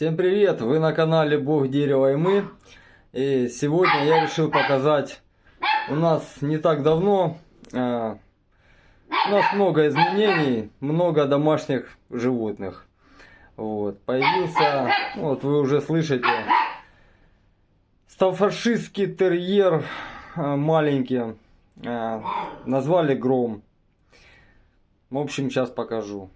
Всем привет! Вы на канале Бог, Дерево и мы. И сегодня я решил показать, у нас не так давно, у нас много изменений, много домашних животных. Вот, появился, вот вы уже слышите, стаффордширский терьер маленький, назвали Гром. В общем, сейчас покажу.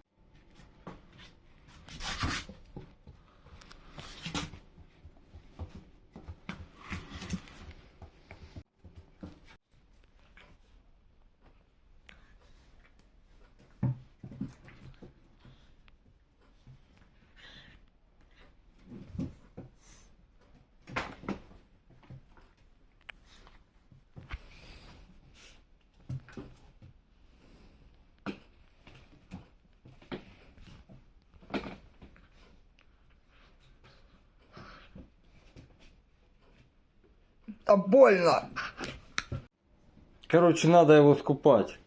А больно. Короче, надо его скупать.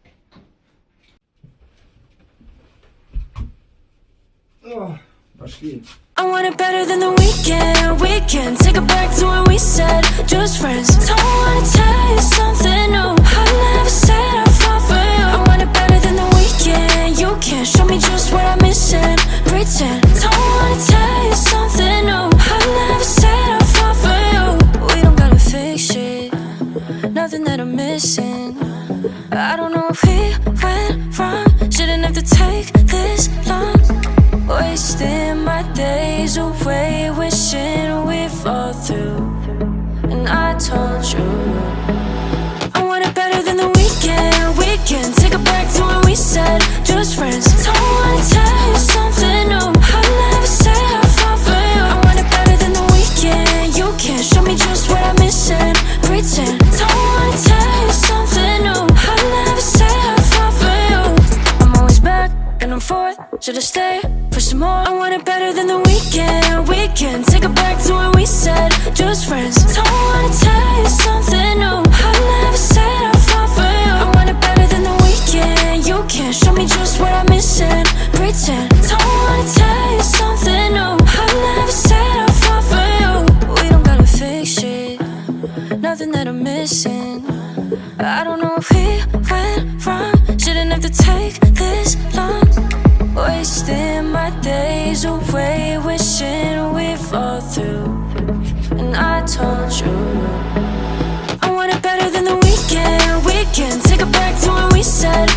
О, пошли. I want it better than the weekend. We can take it back to when we said just friends. Don't wanna tell you something new. I never said I'll fall for you. I want it better than the weekend. You can show me just what I'm missing. Pretend. Don't wanna tell you something new. I never said I'll fall for you. We don't gotta fix it. Nothing that I'm missing. I don't know if we went wrong. Shouldn't have to take this long. Wasting my days away, wishing we'd fall through. And I told you I want it better than the weekend. We can take it back to when we said just friends. Don't wanna tell you something new. I never said I'll fall for you. I want it better than the weekend. You can show me just what I'm missing. Pretend. Don't wanna tell you something new. I never said I'll fall for you. I'm always back and I'm forth. Should've stayed for some more. I want it better than the weekend. We can take it back to when we said just friends. Don't wanna tell you something new. I never said I'll fall for you. I want it better than the weekend. You can show me just what I'm missing. Pretend. Don't wanna tell you something new. I never said I'll fall for you. We don't gotta fix it. Nothing that I'm missing. I don't know if we went wrong. Shouldn't have to take this long. Wasting my days away, wishing we'd fall through. And I told you I want it better than the weekend. We can take it back to when we said